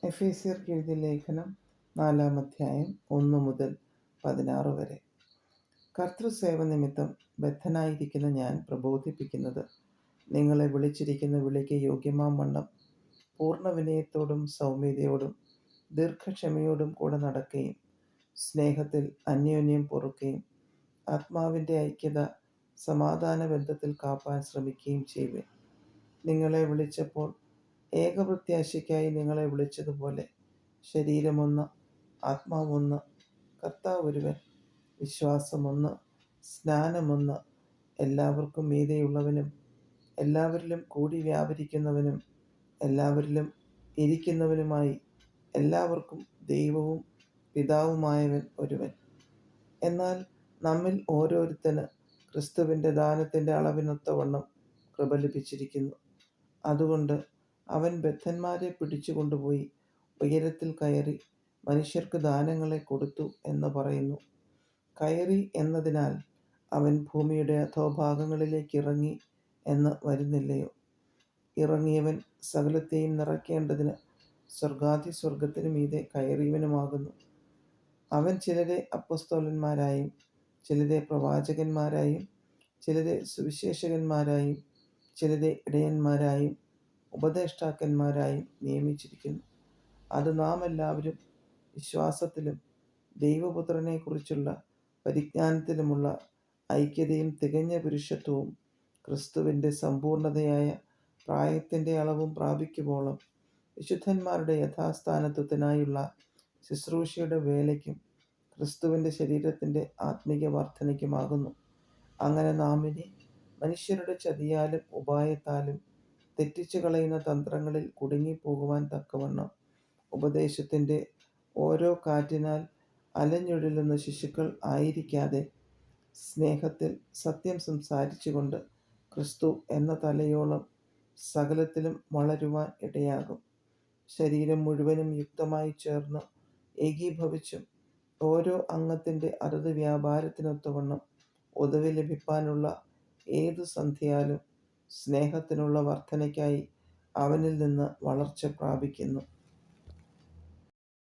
എഫേസ്യർക്ക് എഴുതിയ ലേഖനം 4-ാം അധ്യായം 1 മുതൽ 16 വരെ. കർത്തൃസേവ നിമിത്തം ബദ്ധനായിരിക്കുന്ന ഞാൻ പ്രബോധിപ്പിക്കുന്നത്, നിങ്ങളെ വിളിച്ചിരിക്കുന്ന വിളിക്ക് യോഗ്യമാം വണ്ണം പൂർണ്ണ വിനയത്തോടും സൗമ്യതയോടും ദീർഘക്ഷമയോടും കൂടെ നടക്കുകയും സ്നേഹത്തിൽ അന്യോന്യം പൊറുക്കുകയും ആത്മാവിൻ്റെ ഐക്യത സമാധാന ബന്ധത്തിൽ കാപ്പാൻ ശ്രമിക്കുകയും ചെയ്യുവിൻ. നിങ്ങളെ വിളിച്ചപ്പോൾ ഏകപ്രത്യാശയ്ക്കായി നിങ്ങളെ വിളിച്ചതുപോലെ ശരീരമൊന്ന്, ആത്മാവൊന്ന്, കർത്താവ് ഒരുവൻ, വിശ്വാസമൊന്ന്, സ്നാനമൊന്ന്, എല്ലാവർക്കും മീതെയുള്ളവനും എല്ലാവരിലും കൂടി വ്യാപരിക്കുന്നവനും എല്ലാവരിലും ഇരിക്കുന്നവനുമായി എല്ലാവർക്കും ദൈവവും പിതാവുമായവൻ ഒരുവൻ. എന്നാൽ നമ്മിൽ ഓരോരുത്തന് ക്രിസ്തുവിൻ്റെ ദാനത്തിൻ്റെ അളവിനൊത്തവണ്ണം കൃപ ലഭിച്ചിരിക്കുന്നു. അതുകൊണ്ട് അവൻ ബദ്ധന്മാരെ പിടിച്ചു കൊണ്ടുപോയി ഉയരത്തിൽ കയറി മനുഷ്യർക്ക് ദാനങ്ങളെ കൊടുത്തു എന്ന് പറയുന്നു. കയറി എന്നതിനാൽ അവൻ ഭൂമിയുടെ അധോഭാഗങ്ങളിലേക്ക് ഇറങ്ങി എന്ന് വരുന്നില്ലയോ? ഇറങ്ങിയവൻ സകലത്തെയും നിറയ്ക്കേണ്ടതിന് സ്വർഗാധിസ്വർഗത്തിനു മീതെ കയറിയവനുമാകുന്നു. അവൻ ചിലരെ അപ്പൊസ്തലന്മാരായും ചിലരെ പ്രവാചകന്മാരായും ചിലരെ സുവിശേഷകന്മാരായും ചിലരെ ഇടയന്മാരായും ഉപദേഷ്ടാക്കന്മാരായും നിയമിച്ചിരിക്കുന്നു. അത് നാം എല്ലാവരും വിശ്വാസത്തിലും ദൈവപുത്രനെക്കുറിച്ചുള്ള പരിജ്ഞാനത്തിലുമുള്ള ഐക്യതയും തികഞ്ഞ പുരുഷത്വവും ക്രിസ്തുവിൻ്റെ സമ്പൂർണതയായ പ്രായത്തിൻ്റെ അളവും പ്രാപിക്കുവോളം വിശുദ്ധന്മാരുടെ യഥാസ്ഥാനത്വത്തിനായുള്ള ശുശ്രൂഷയുടെ വേലയ്ക്കും ക്രിസ്തുവിൻ്റെ ശരീരത്തിൻ്റെ ആത്മീക വർധനയ്ക്കുമാകുന്നു. അങ്ങനെ നാം ഇനി മനുഷ്യരുടെ ചതിയാലും ഉപായത്താലും തെറ്റിച്ചു കളയുന്ന തന്ത്രങ്ങളിൽ കുടുങ്ങിപ്പോകുവാൻ തക്കവണ്ണം ഉപദേശത്തിൻ്റെ ഓരോ കാറ്റിനാൽ അലഞ്ഞുഴലുന്ന ശിശുക്കൾ ആയിരിക്കാതെ സ്നേഹത്തിൽ സത്യം സംസാരിച്ചുകൊണ്ട് ക്രിസ്തു എന്ന തലയോളം സകലത്തിലും വളരുവാൻ ഇടയാകും. ശരീരം മുഴുവനും യുക്തമായി ചേർന്ന് ഏകീഭവിച്ചും ഓരോ അംഗത്തിൻ്റെ അതത് വ്യാപാരത്തിനൊത്തവണ്ണം ഉദവി ലഭിപ്പാനുള്ള ഏതു സന്ധിയാലും സ്നേഹത്തിനുള്ള വർധനയ്ക്കായി അവനിൽ നിന്ന് വളർച്ച പ്രാപിക്കുന്നു.